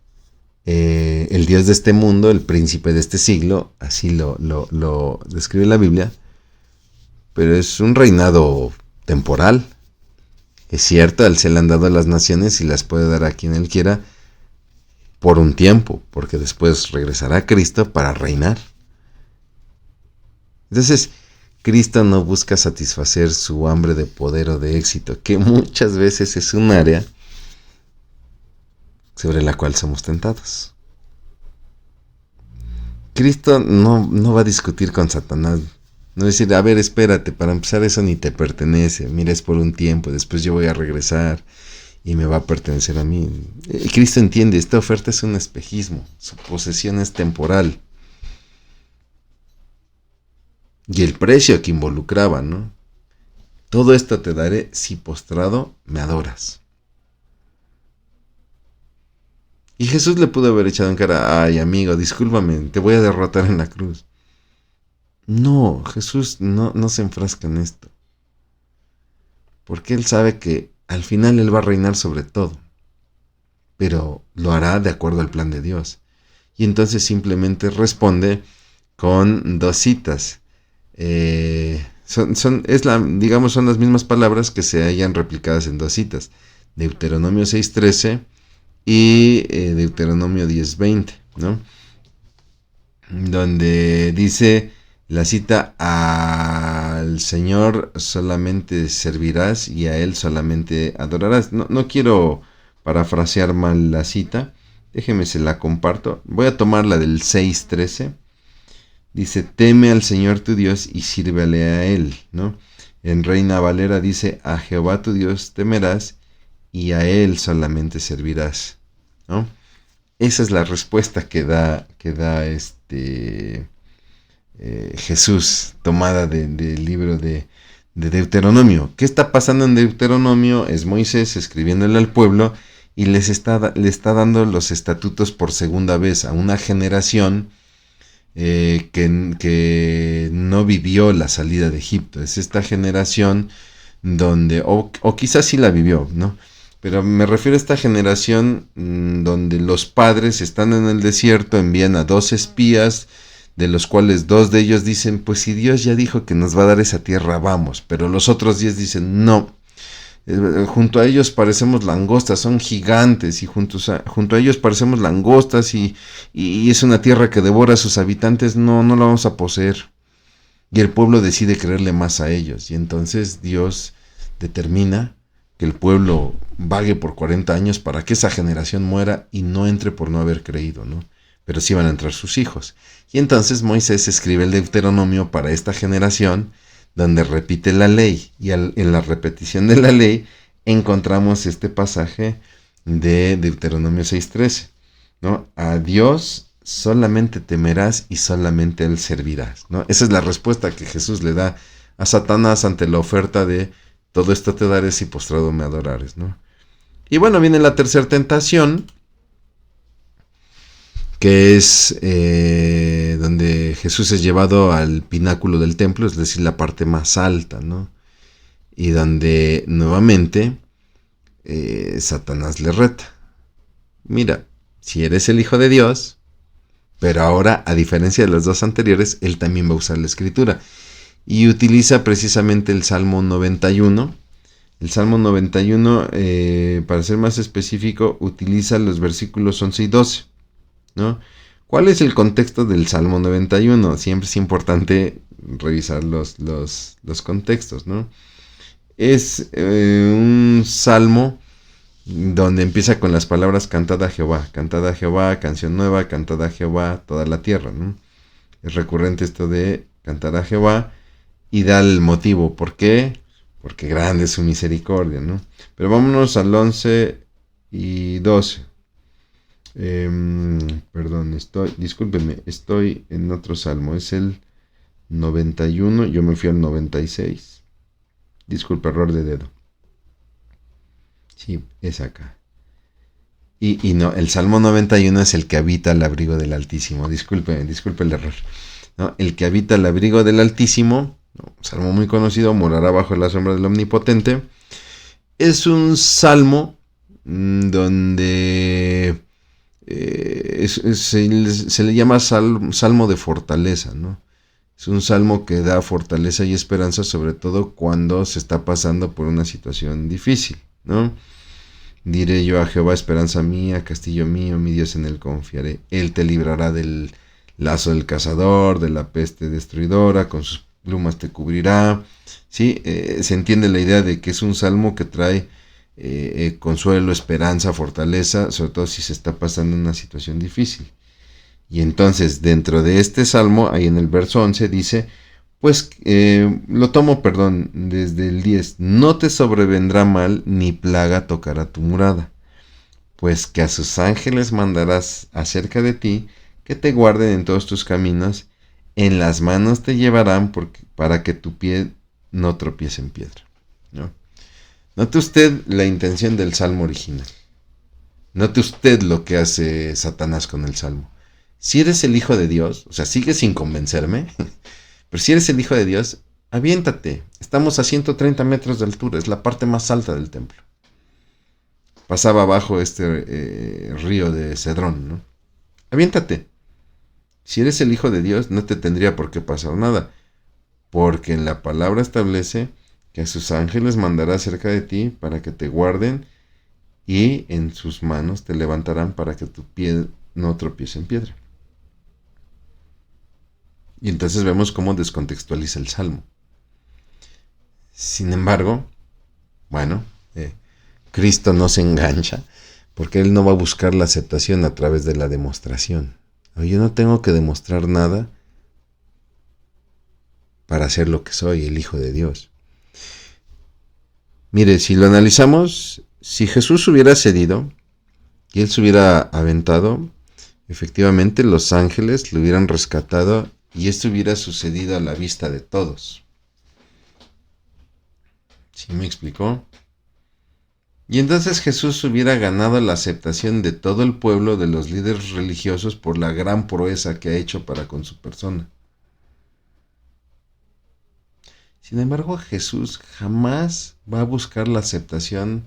el Dios de este mundo, el príncipe de este siglo, así lo describe la Biblia, pero es un reinado temporal. Es cierto, a él se le han dado a las naciones y las puede dar a quien él quiera por un tiempo, porque después regresará Cristo para reinar. Entonces, Cristo no busca satisfacer su hambre de poder o de éxito, que muchas veces es un área sobre la cual somos tentados. Cristo no va a discutir con Satanás. No decir, a ver, espérate, para empezar eso ni te pertenece. Mira, es por un tiempo, después yo voy a regresar y me va a pertenecer a mí. Cristo entiende, esta oferta es un espejismo, su posesión es temporal. Y el precio que involucraba, ¿no? Todo esto te daré si postrado me adoras. Y Jesús le pudo haber echado en cara, ay amigo, discúlpame, te voy a derrotar en la cruz. No, Jesús no se enfrasca en esto. Porque Él sabe que al final Él va a reinar sobre todo. Pero lo hará de acuerdo al plan de Dios. Y entonces simplemente responde con dos citas. Son las mismas palabras que se hallan replicadas en dos citas. Deuteronomio 6:13 y Deuteronomio 10:20, ¿no? Donde dice la cita: al Señor solamente servirás y a Él solamente adorarás. No quiero parafrasear mal la cita, déjeme se la comparto. Voy a tomar la del 6:13. Dice: teme al Señor tu Dios y sírvele a Él, ¿no? En Reina Valera dice: a Jehová tu Dios temerás y a Él solamente servirás, ¿no? Esa es la respuesta que da Jesús, tomada del libro de Deuteronomio. ¿Qué está pasando en Deuteronomio? Es Moisés escribiéndole al pueblo y le está dando los estatutos por segunda vez a una generación que no vivió la salida de Egipto. Es esta generación donde, o quizás sí la vivió, ¿no? Pero me refiero a esta generación donde los padres están en el desierto, envían a 2 espías, de los cuales 2 de ellos dicen: pues si Dios ya dijo que nos va a dar esa tierra, vamos. Pero los otros 10 dicen: no. Junto a ellos parecemos langostas, son gigantes, y junto a ellos parecemos langostas, y es una tierra que devora a sus habitantes, no la vamos a poseer. Y el pueblo decide creerle más a ellos, y entonces Dios determina que el pueblo vague por 40 años para que esa generación muera y no entre por no haber creído, ¿no? Pero sí van a entrar sus hijos. Y entonces Moisés escribe el Deuteronomio para esta generación, donde repite la ley, y en la repetición de la ley encontramos este pasaje de Deuteronomio 6:13, ¿no? A Dios solamente temerás y solamente a Él servirás, ¿no? Esa es la respuesta que Jesús le da a Satanás ante la oferta de: todo esto te daré si postrado me adorares, ¿no? Y bueno, viene la tercera tentación, que es donde Jesús es llevado al pináculo del templo, es decir, la parte más alta, ¿no? Y donde nuevamente Satanás le reta: mira, si eres el Hijo de Dios. Pero ahora, a diferencia de los 2 anteriores, él también va a usar la escritura. Y utiliza precisamente el Salmo 91. El Salmo 91, para ser más específico, utiliza los versículos 11 y 12, ¿no? ¿Cuál es el contexto del Salmo 91? Siempre es importante revisar los contextos, ¿no? Es un salmo donde empieza con las palabras: cantad a Jehová, canción nueva, cantad a Jehová toda la tierra, ¿no? Es recurrente esto de cantar a Jehová, y da el motivo. ¿Por qué? Porque grande es su misericordia, ¿no? Pero vámonos al 11 y 12. Perdón, discúlpenme, estoy en otro salmo, es el 91, yo me fui al 96. Disculpe, error de dedo. Sí, es acá. Y no, el Salmo 91 es el que habita al abrigo del Altísimo. Disculpe el error, ¿no? El que habita al abrigo del Altísimo, ¿no? Salmo muy conocido: morará bajo la sombra del Omnipotente. Es un salmo donde se le llama salmo de fortaleza, ¿no? Es un salmo que da fortaleza y esperanza, sobre todo cuando se está pasando por una situación difícil, ¿no? Diré yo a Jehová: esperanza mía, castillo mío, mi Dios, en él confiaré. Él te librará del lazo del cazador, de la peste destruidora, con sus plumas te cubrirá. Sí, se entiende la idea de que es un salmo que trae consuelo, esperanza, fortaleza, sobre todo si se está pasando una situación difícil. Y entonces, dentro de este salmo, ahí en el verso 11 dice, pues, lo tomo, desde el 10. No te sobrevendrá mal, ni plaga tocará tu morada, pues que a sus ángeles mandarás acerca de ti, que te guarden en todos tus caminos, en las manos te llevarán para que tu pie no tropiece en piedra, ¿no? Note usted la intención del salmo original. Note usted lo que hace Satanás con el salmo. Si eres el Hijo de Dios, o sea, sigue sin convencerme, pero si eres el Hijo de Dios, aviéntate. Estamos a 130 metros de altura, es la parte más alta del templo. Pasaba abajo este río de Cedrón, ¿no? Aviéntate. Si eres el Hijo de Dios, no te tendría por qué pasar nada, porque en la palabra establece que a sus ángeles mandará cerca de ti para que te guarden y en sus manos te levantarán para que tu pie no tropiece en piedra. Y entonces vemos cómo descontextualiza el Salmo. Sin embargo, bueno, Cristo no se engancha porque Él no va a buscar la aceptación a través de la demostración. Yo no tengo que demostrar nada para ser lo que soy, el Hijo de Dios. Mire, si lo analizamos, si Jesús hubiera cedido y Él se hubiera aventado, efectivamente los ángeles lo hubieran rescatado y esto hubiera sucedido a la vista de todos. ¿Sí me explicó? Y entonces Jesús hubiera ganado la aceptación de todo el pueblo, de los líderes religiosos, por la gran proeza que ha hecho para con su persona. Sin embargo, Jesús jamás va a buscar la aceptación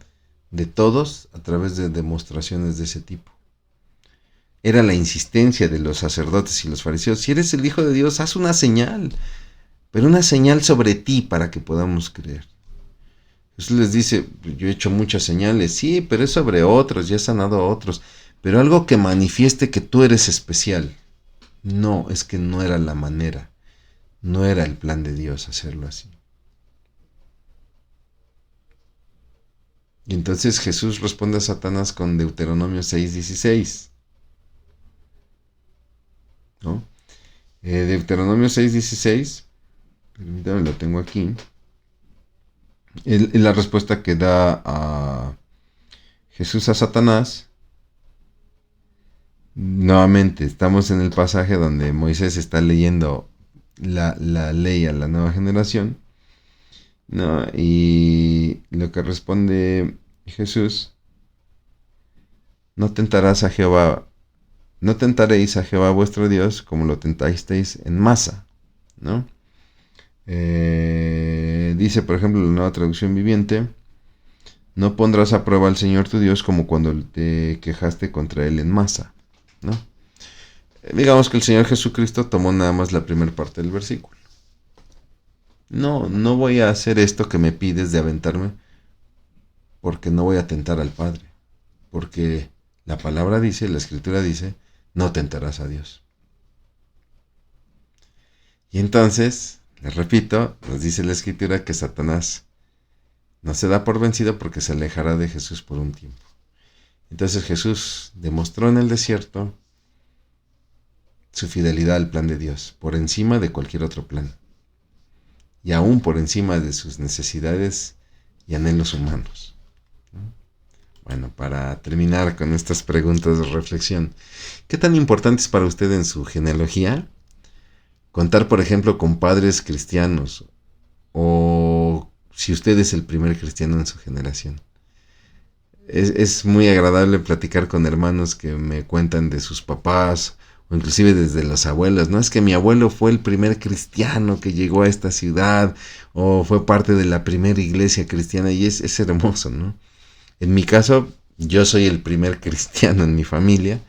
de todos a través de demostraciones de ese tipo. Era la insistencia de los sacerdotes y los fariseos: si eres el Hijo de Dios, haz una señal, pero una señal sobre ti para que podamos creer. Jesús les dice: yo he hecho muchas señales, sí, pero es sobre otros, ya he sanado a otros, pero algo que manifieste que tú eres especial. No, es que no era la manera, no era el plan de Dios hacerlo así. Y entonces Jesús responde a Satanás con Deuteronomio 6:16. ¿No? Deuteronomio 6:16, permítame, lo tengo aquí. Es la respuesta que da a Jesús a Satanás. Nuevamente, estamos en el pasaje donde Moisés está leyendo la ley a la nueva generación, ¿no? Y lo que responde Jesús: no tentaréis a Jehová vuestro Dios como lo tentasteis en Masa, ¿no? Dice, por ejemplo, la Nueva Traducción Viviente: no pondrás a prueba al Señor tu Dios como cuando te quejaste contra él en Masa, ¿no? Digamos que el Señor Jesucristo tomó nada más la primera parte del versículo. No voy a hacer esto que me pides de aventarme, porque no voy a tentar al Padre, porque la palabra dice, la Escritura dice: no tentarás a Dios. Y entonces, les repito, nos dice la Escritura que Satanás no se da por vencido porque se alejará de Jesús por un tiempo. Entonces Jesús demostró en el desierto su fidelidad al plan de Dios, por encima de cualquier otro plan, y aún por encima de sus necesidades y anhelos humanos. Bueno, para terminar con estas preguntas de reflexión, ¿qué tan importante es para usted en su genealogía contar, por ejemplo, con padres cristianos, o si usted es el primer cristiano en su generación? Es muy agradable platicar con hermanos que me cuentan de sus papás, o inclusive desde los abuelos. No es que mi abuelo fue el primer cristiano que llegó a esta ciudad, o fue parte de la primera iglesia cristiana, y es hermoso, ¿no? En mi caso, yo soy el primer cristiano en mi familia,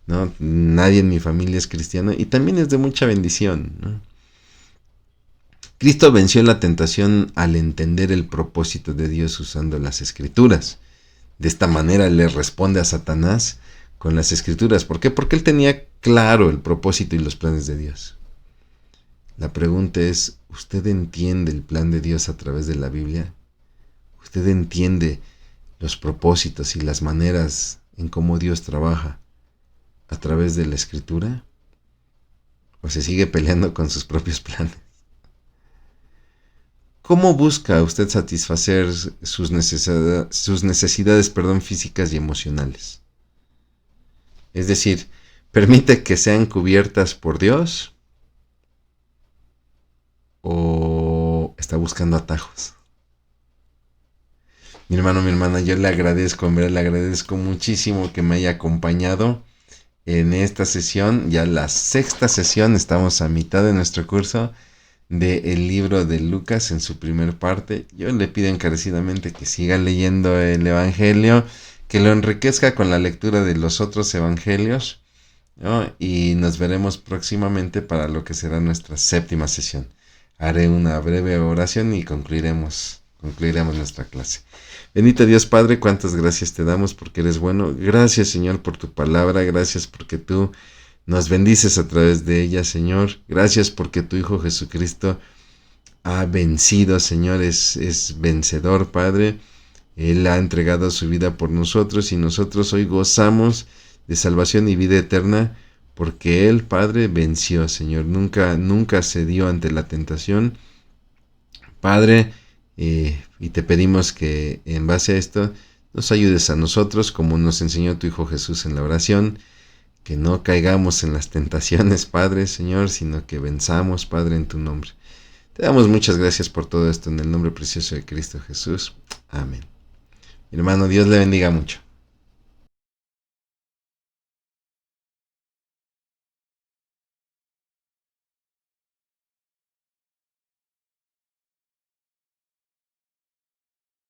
¿no? Nadie en mi familia es cristiano, y también es de mucha bendición, ¿no? Cristo venció la tentación al entender el propósito de Dios usando las Escrituras. De esta manera le responde a Satanás con las Escrituras. ¿Por qué? Porque él tenía claro el propósito y los planes de Dios. La pregunta es: ¿usted entiende el plan de Dios a través de la Biblia? ¿Usted entiende los propósitos y las maneras en cómo Dios trabaja a través de la Escritura? ¿O se sigue peleando con sus propios planes? ¿Cómo busca usted satisfacer sus necesidades físicas y emocionales? Es decir, ¿permite que sean cubiertas por Dios? ¿O está buscando atajos? Mi hermano, mi hermana, yo le agradezco muchísimo que me haya acompañado en esta sesión, ya la sexta sesión. Estamos a mitad de nuestro curso del libro de Lucas en su primer parte. Yo le pido encarecidamente que siga leyendo el Evangelio, que lo enriquezca con la lectura de los otros evangelios, ¿no? Y nos veremos próximamente para lo que será nuestra séptima sesión. Haré una breve oración y concluiremos nuestra clase. Bendito Dios Padre, cuántas gracias te damos porque eres bueno. Gracias, Señor, por tu palabra. Gracias porque tú nos bendices a través de ella, Señor. Gracias porque tu Hijo Jesucristo ha vencido, Señor, es vencedor, Padre. Él ha entregado su vida por nosotros y nosotros hoy gozamos de salvación y vida eterna porque Él, Padre, venció, Señor. Nunca cedió ante la tentación. Padre, y te pedimos que en base a esto nos ayudes a nosotros, como nos enseñó tu Hijo Jesús en la oración, que no caigamos en las tentaciones, Padre, Señor, sino que venzamos, Padre, en tu nombre. Te damos muchas gracias por todo esto en el nombre precioso de Cristo Jesús. Amén. Mi hermano, Dios le bendiga mucho.